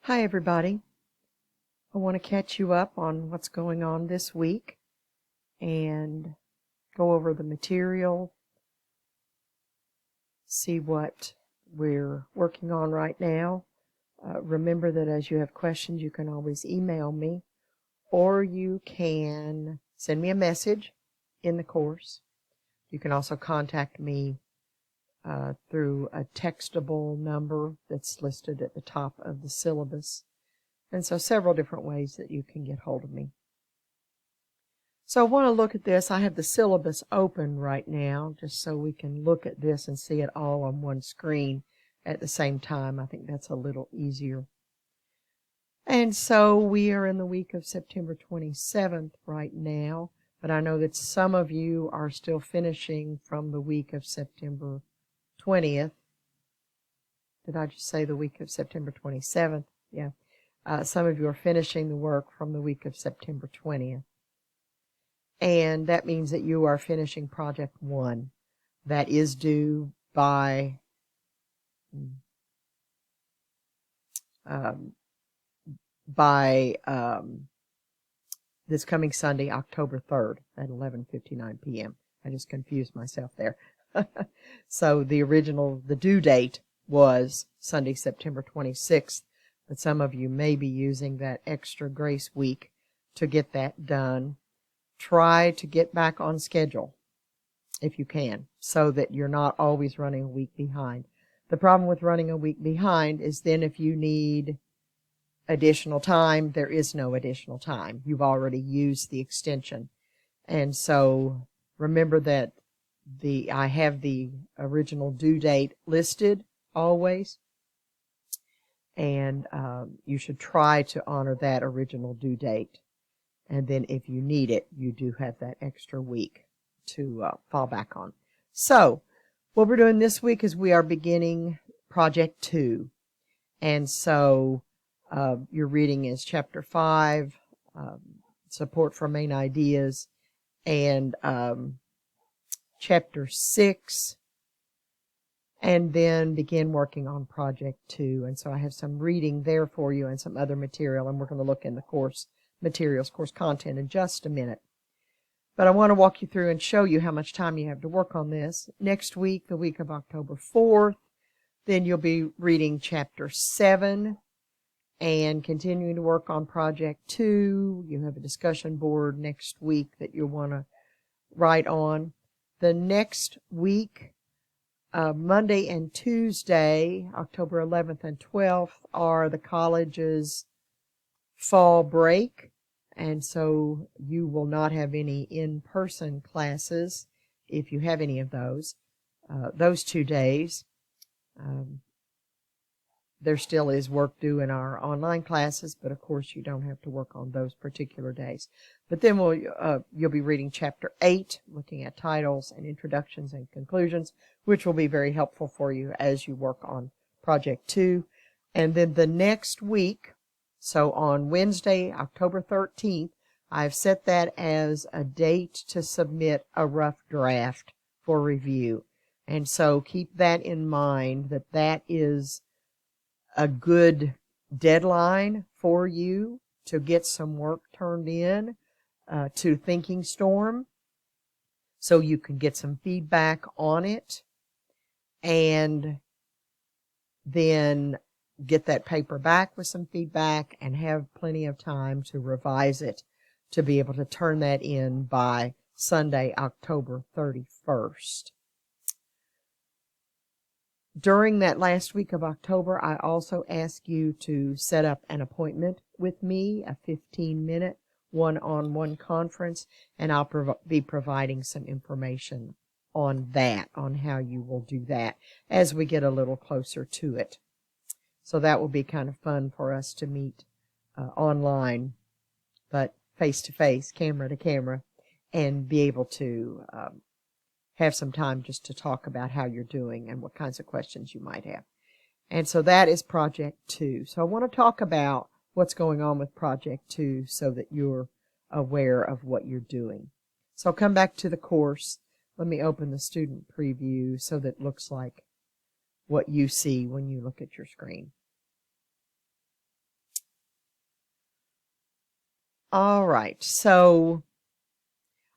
Hi, everybody. I want to catch you up on what's going on this week and go over the material, see what we're working on right now. Remember that as you have questions, you can always email me, or you can send me a message in the course. You can also contact me through a textable number that's listed at the top of the syllabus. And so several different ways that you can get hold of me. So I want to look at this. I have the syllabus open right now just so we can look at this and see it all on one screen at the same time. I think that's a little easier. And so we are in the week of September 27th right now, but I know that some of you are still finishing from the week of September 20th. Did I just say the week of September 27th? Yeah. Some of you are finishing the work from the week of September 20th. And that means that you are finishing Project 1. That is due by this coming Sunday, October 3rd at 11:59 p.m. I just confused myself there. So the due date was Sunday, September 26th. But some of you may be using that extra grace week to get that done. Try to get back on schedule if you can, so that you're not always running a week behind. The problem with running a week behind is then if you need additional time, there is no additional time. You've already used the extension. And so remember that I have the original due date listed always. And you should try to honor that original due date. And then if you need it, you do have that extra week to fall back on. So what we're doing this week is we are beginning Project 2. And so your reading is Chapter 5, Support for Main Ideas, and Chapter 6, and then begin working on Project 2. And so I have some reading there for you and some other material, and we're going to look in the course materials, course content in just a minute. But I want to walk you through and show you how much time you have to work on this. Next week, the week of October 4th, then you'll be reading Chapter 7 and continuing to work on Project 2. You have a discussion board next week that you'll want to write on. The next week, Monday and Tuesday, October 11th and 12th, are the college's fall break, and so you will not have any in-person classes if you have any of those 2 days. There still is work due in our online classes, but of course you don't have to work on those particular days. But then you'll be reading Chapter 8, looking at titles and introductions and conclusions, which will be very helpful for you as you work on Project 2. And then the next week, so on Wednesday, October 13th, I've set that as a date to submit a rough draft for review. And so keep that in mind, that is a good deadline for you to get some work turned in to Thinking Storm, so you can get some feedback on it and then get that paper back with some feedback and have plenty of time to revise it to be able to turn that in by Sunday, October 31st. During that last week of October, I also ask you to set up an appointment with me, a 15-minute one-on-one conference, and I'll be providing some information on that, on how you will do that as we get a little closer to it. So that will be kind of fun for us to meet online, but face-to-face, camera to camera, and be able to have some time just to talk about how you're doing and what kinds of questions you might have. And so that is Project 2. So I want to talk about what's going on with Project 2 so that you're aware of what you're doing. So I'll come back to the course. Let me open the student preview so that it looks like what you see when you look at your screen. All right, so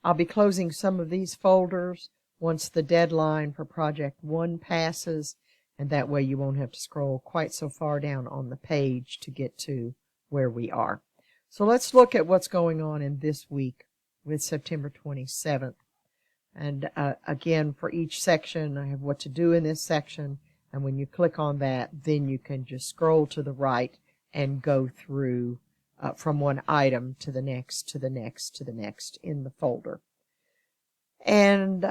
I'll be closing some of these folders once the deadline for Project 1 passes, and that way you won't have to scroll quite so far down on the page to get to where we are. So let's look at what's going on in this week with September 27th. And again, for each section, I have what to do in this section, and when you click on that, then you can just scroll to the right and go through from one item to the next, to the next, to the next in the folder. And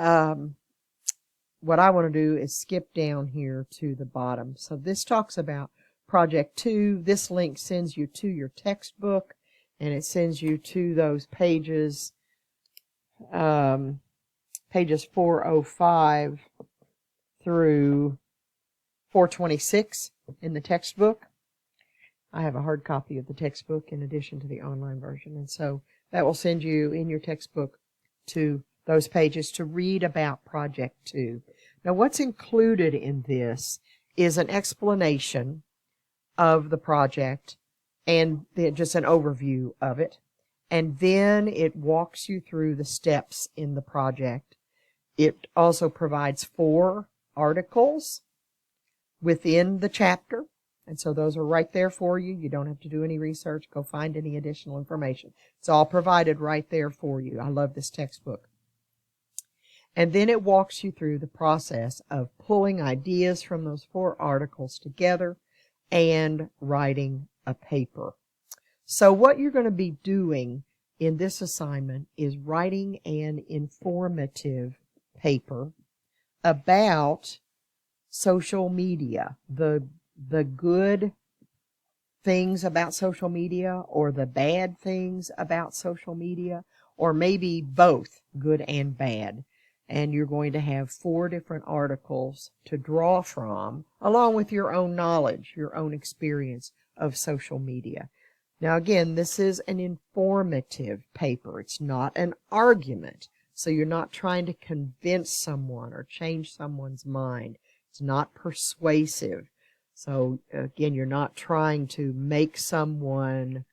what I want to do is skip down here to the bottom. So this talks about Project 2. This link sends you to your textbook, and it sends you to those pages, pages 405 through 426 in the textbook. I have a hard copy of the textbook in addition to the online version, and so that will send you in your textbook to those pages to read about Project 2. Now, what's included in this is an explanation of the project and just an overview of it, and then it walks you through the steps in the project. It also provides 4 articles within the chapter. And so those are right there for you. You don't have to do any research, go find any additional information. It's all provided right there for you. I love this textbook. And then it walks you through the process of pulling ideas from those 4 articles together and writing a paper. So what you're going to be doing in this assignment is writing an informative paper about social media, the good things about social media or the bad things about social media, or maybe both good and bad. And you're going to have 4 different articles to draw from, along with your own knowledge, your own experience of social media. Now, again, this is an informative paper. It's not an argument. So you're not trying to convince someone or change someone's mind. It's not persuasive. So, again, you're not trying to make someone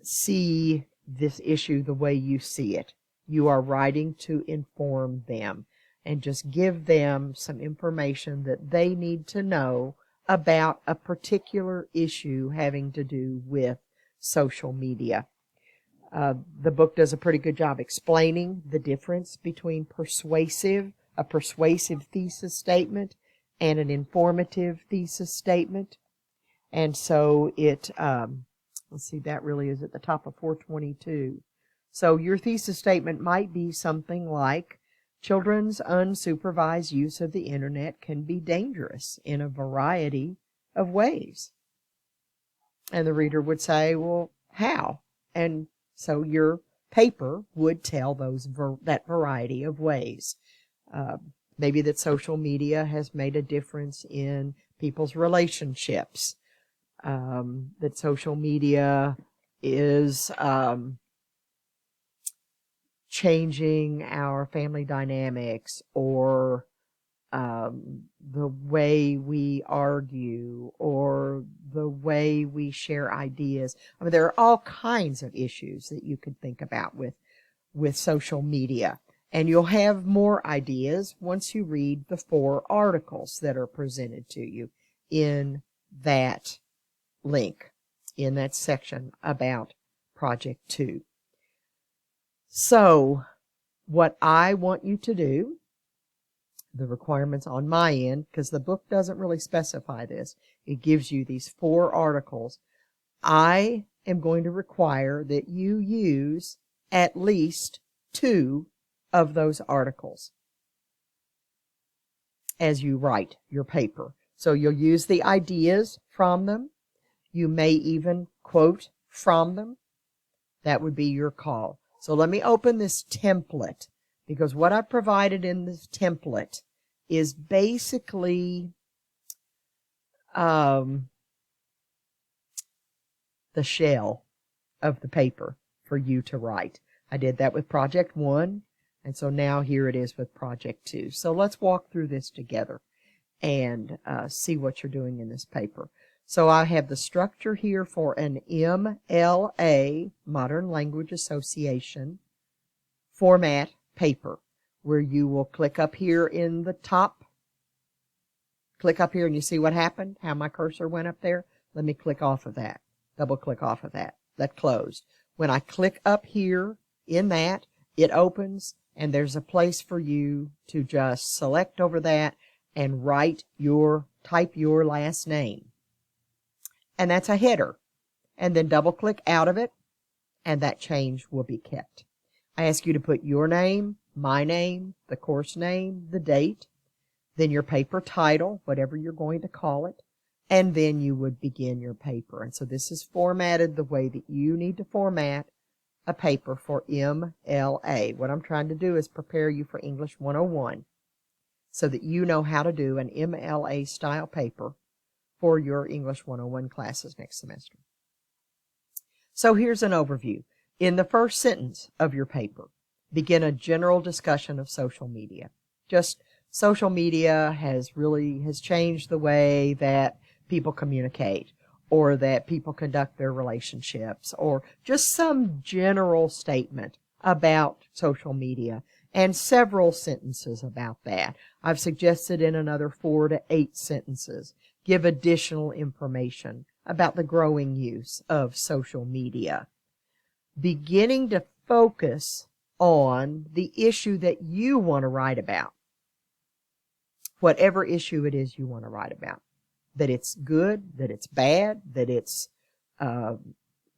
see this issue the way you see it. You are writing to inform them and just give them some information that they need to know about a particular issue having to do with social media. The book does a pretty good job explaining the difference between a persuasive thesis statement and an informative thesis statement. And so it, let's see, that really is at the top of 422. So your thesis statement might be something like, children's unsupervised use of the internet can be dangerous in a variety of ways. And the reader would say, well, how? And so your paper would tell that variety of ways. Maybe that social media has made a difference in people's relationships. That social media is changing our family dynamics, or the way we argue, or the way we share ideas. I mean, there are all kinds of issues that you could think about with social media. And you'll have more ideas once you read the 4 articles that are presented to you in that link, in that section about Project 2. So, what I want you to do, the requirements on my end, because the book doesn't really specify this, it gives you these 4 articles. I am going to require that you use at least 2 of those articles as you write your paper. So you'll use the ideas from them. You may even quote from them. That would be your call. So let me open this template, because what I provided in this template is basically the shell of the paper for you to write. I did that with Project 1, and so now here it is with Project 2. So let's walk through this together and see what you're doing in this paper. So I have the structure here for an MLA, Modern Language Association, format paper, where you will click up here in the top. Click up here and you see what happened, how my cursor went up there. Let me click off of that. Double click off of that. That closed. When I click up here in that, it opens and there's a place for you to just select over that and type your last name. And that's a header. And then double click out of it and that change will be kept. I ask you to put your name, my name, the course name, the date, then your paper title, whatever you're going to call it, and then you would begin your paper. And so this is formatted the way that you need to format a paper for MLA. What I'm trying to do is prepare you for English 101 so that you know how to do an MLA style paper for your English 101 classes next semester. So here's an overview. In the first sentence of your paper, begin a general discussion of social media. Just social media has changed the way that people communicate or that people conduct their relationships, or just some general statement about social media and several sentences about that. I've suggested in another 4 to 8 sentences give additional information about the growing use of social media, beginning to focus on the issue that you want to write about, whatever issue it is you want to write about, that it's good, that it's bad, that it's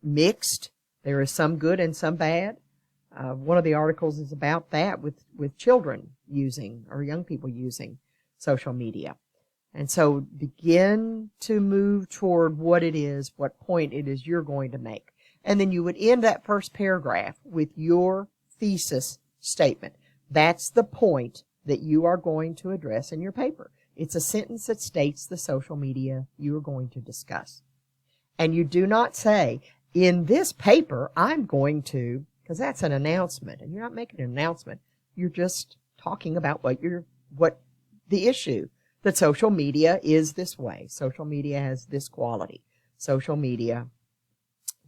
mixed. There is some good and some bad. One of the articles is about that with children using, or young people using, social media. And so begin to move toward what it is, what point it is you're going to make. And then you would end that first paragraph with your thesis statement. That's the point that you are going to address in your paper. It's a sentence that states the social media you are going to discuss. And you do not say, in this paper, I'm going to, because that's an announcement, and you're not making an announcement. You're just talking about what the issue, that social media is this way. Social media has this quality. Social media,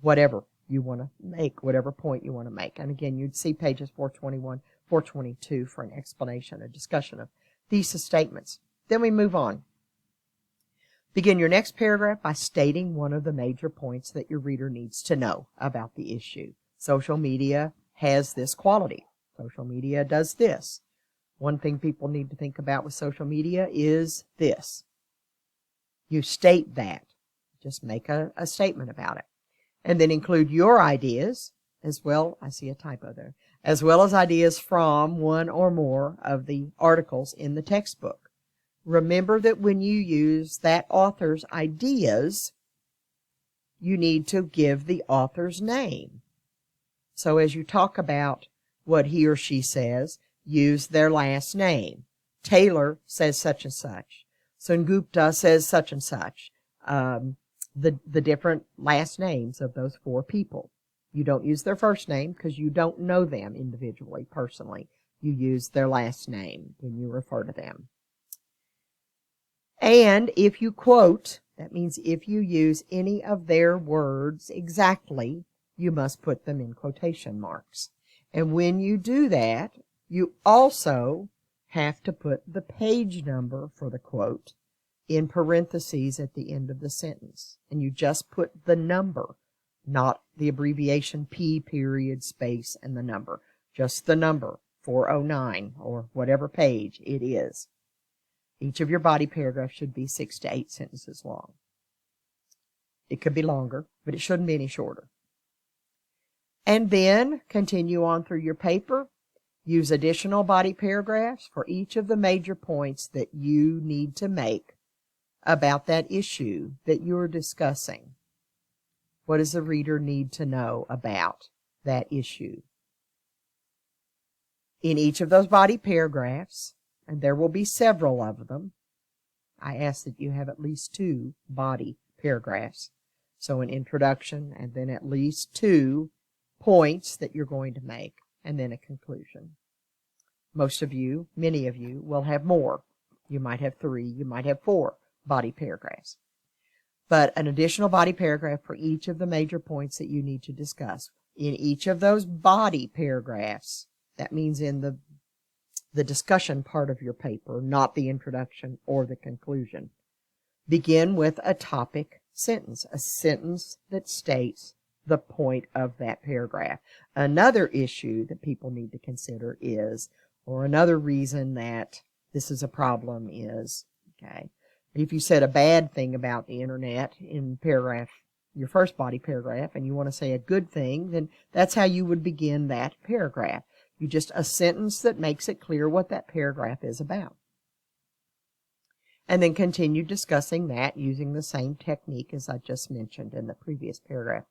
whatever you want to make, whatever point you want to make. And again, you'd see pages 421, 422 for an explanation, a discussion of thesis statements. Then we move on. Begin your next paragraph by stating one of the major points that your reader needs to know about the issue. Social media has this quality. Social media does this. One thing people need to think about with social media is this. You state that. Just make a statement about it. And then include your ideas as well. I see a typo there. As well as ideas from one or more of the articles in the textbook. Remember that when you use that author's ideas, you need to give the author's name. So as you talk about what he or she says, use their last name. Taylor says such and such. Sengupta says such and such. The different last names of those 4 people. You don't use their first name because you don't know them individually, personally. You use their last name when you refer to them. And if you quote, that means if you use any of their words exactly, you must put them in quotation marks. And when you do that, you also have to put the page number for the quote in parentheses at the end of the sentence. And you just put the number, not the abbreviation P period space and the number. Just the number, 409, or whatever page it is. Each of your body paragraphs should be 6 to 8 sentences long. It could be longer, but it shouldn't be any shorter. And then continue on through your paper. Use additional body paragraphs for each of the major points that you need to make about that issue that you're discussing. What does the reader need to know about that issue? In each of those body paragraphs, and there will be several of them, I ask that you have at least 2 body paragraphs. So an introduction and then at least 2 points that you're going to make, and then a conclusion. Most of you, many of you, will have more. You might have 3, you might have 4 body paragraphs. but an additional body paragraph for each of the major points that you need to discuss. In each of those body paragraphs, that means in the discussion part of your paper, not the introduction or the conclusion, begin with a topic sentence, a sentence that states the point of that paragraph. Another issue that people need to consider is, or another reason that this is a problem is, okay, if you said a bad thing about the internet in paragraph, your first body paragraph, and you want to say a good thing, then that's how you would begin that paragraph. You just a sentence that makes it clear what that paragraph is about. And then continue discussing that using the same technique as I just mentioned in the previous paragraph.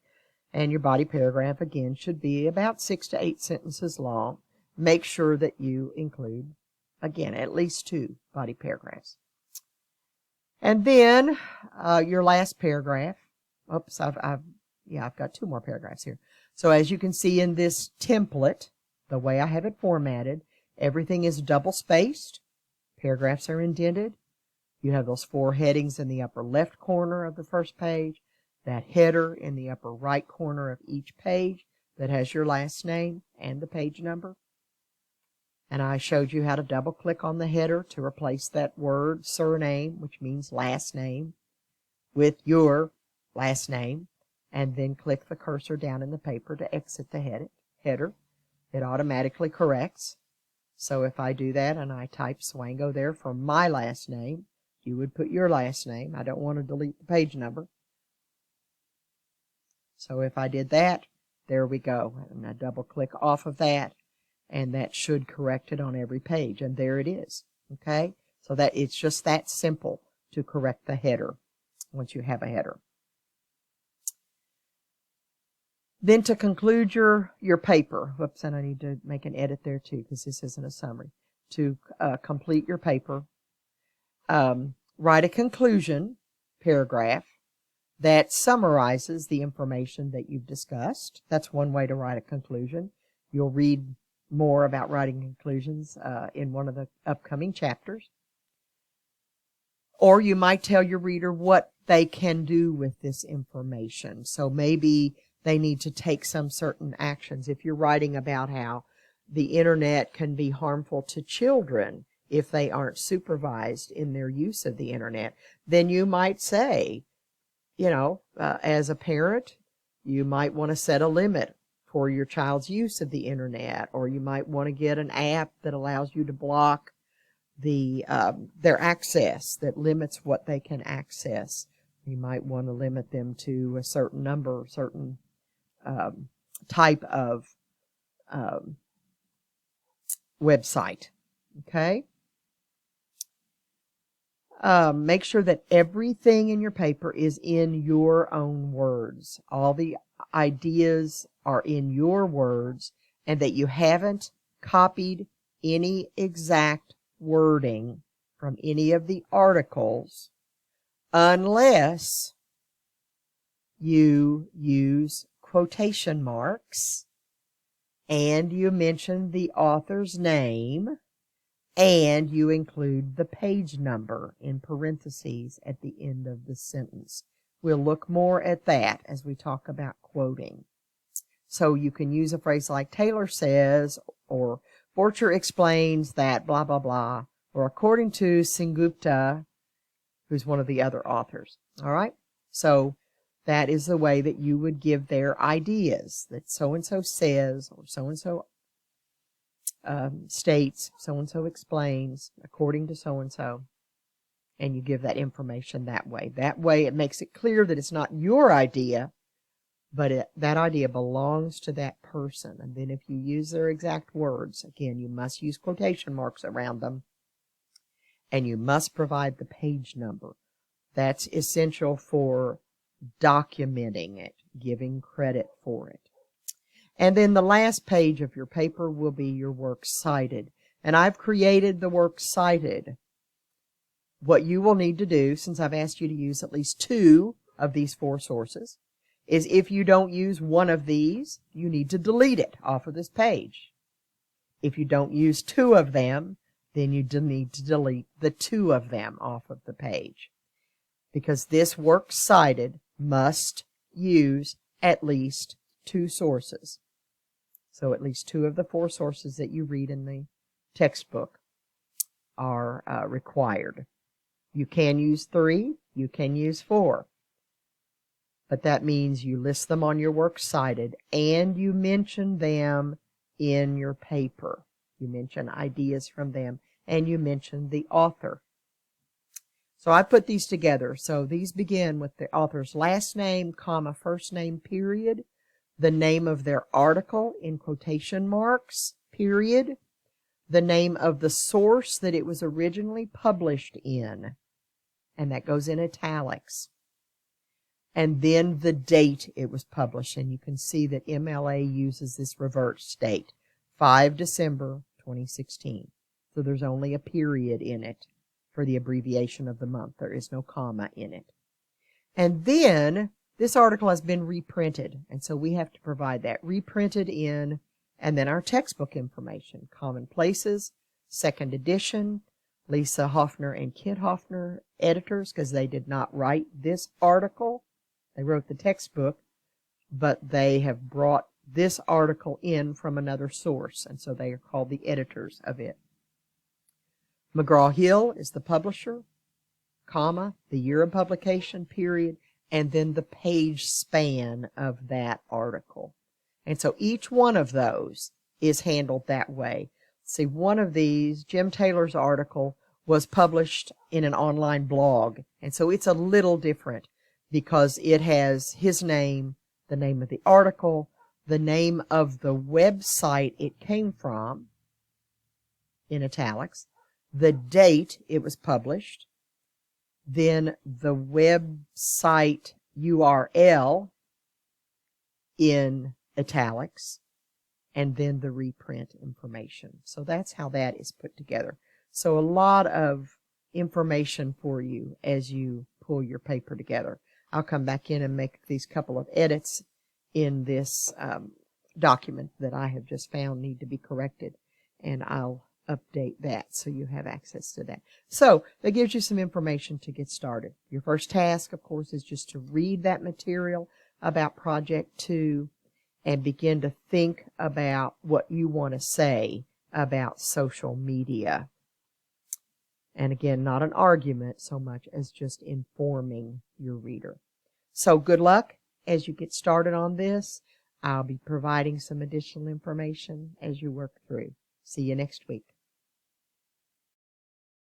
And your body paragraph, again, should be about 6 to 8 sentences long. Make sure that you include, again, at least 2 body paragraphs. And then your last paragraph. Oops, I've got 2 more paragraphs here. So as you can see in this template, the way I have it formatted, everything is double-spaced. Paragraphs are indented. You have those 4 headings in the upper left corner of the first page, that header in the upper right corner of each page that has your last name and the page number. And I showed you how to double-click on the header to replace that word surname, which means last name, with your last name, and then click the cursor down in the paper to exit the header. It automatically corrects. So if I do that and I type Swango there for my last name, you would put your last name. I don't want to delete the page number. So if I did that, there we go. And I double click off of that, and that should correct it on every page. And there it is. Okay? So that it's just that simple to correct the header once you have a header. Then to conclude your paper, whoops, and I need to make an edit there too because this isn't a summary. To complete your paper, write a conclusion paragraph that summarizes the information that you've discussed. That's one way to write a conclusion. You'll read more about writing conclusions in one of the upcoming chapters. Or you might tell your reader what they can do with this information. So maybe they need to take some certain actions. If you're writing about how the internet can be harmful to children if they aren't supervised in their use of the internet, then you might say, as a parent, you might want to set a limit for your child's use of the internet, or you might want to get an app that allows you to block their access, that limits what they can access. You might want to limit them to a certain number, certain type of website. Okay? Make sure that everything in your paper is in your own words. All the ideas are in your words, and that you haven't copied any exact wording from any of the articles unless you use quotation marks and you mention the author's name and you include the page number in parentheses at the end of the sentence. We'll look more at that as we talk about quoting. So you can use a phrase like Taylor says, or Borcher explains that blah, blah, blah, or according to Sengupta, who's one of the other authors. All right? So that is the way that you would give their ideas, that so-and-so says, or so-and-so states, so-and-so explains, according to so-and-so, and you give that information that way. That way it makes it clear that it's not your idea, but that idea belongs to that person. And then if you use their exact words, again, you must use quotation marks around them, and you must provide the page number. That's essential for documenting it, giving credit for it. And then the last page of your paper will be your works cited. And I've created the works cited. What you will need to do, since I've asked you to use at least 2 of these 4 sources, is if you don't use one of these, you need to delete it off of this page. If you don't use 2 of them, then you need to delete the 2 of them off of the page. because this works cited must use at least 2 sources. So at least 2 of the 4 sources that you read in the textbook are required. You can use 3, you can use 4, but that means you list them on your works cited and you mention them in your paper. You mention ideas from them and you mention the author. So I put these together. So these begin with the author's last name, comma, first name, period, the name of their article in quotation marks, period, the name of the source that it was originally published in, and that goes in italics, and then the date it was published. And you can see that MLA uses this reverse date, 5 December 2016. So there's only a period in it for the abbreviation of the month. There is no comma in it. And then this article has been reprinted, and so we have to provide that reprinted in, and then our textbook information, Common Places, 2nd edition, Lisa Hoffner and Kit Hoffner, editors, because they did not write this article. They wrote the textbook, but they have brought this article in from another source, and so they are called the editors of it. McGraw-Hill is the publisher, comma, the year of publication, period, and then the page span of that article. And so each one of those is handled that way. See, one of these, Jim Taylor's article, was published in an online blog, and so it's a little different because it has his name, the name of the article, the name of the website it came from, in italics, the date it was published, then the website URL in italics, and then the reprint information. So that's how that is put together. So a lot of information for you as you pull your paper together. I'll come back in and make these couple of edits in this document that I have just found need to be corrected, and I'll update that so you have access to that. So that gives you some information to get started. Your first task, of course, is just to read that material about Project 2 and begin to think about what you want to say about social media. And again, not an argument so much as just informing your reader. So good luck as you get started on this. I'll be providing some additional information as you work through. See you next week.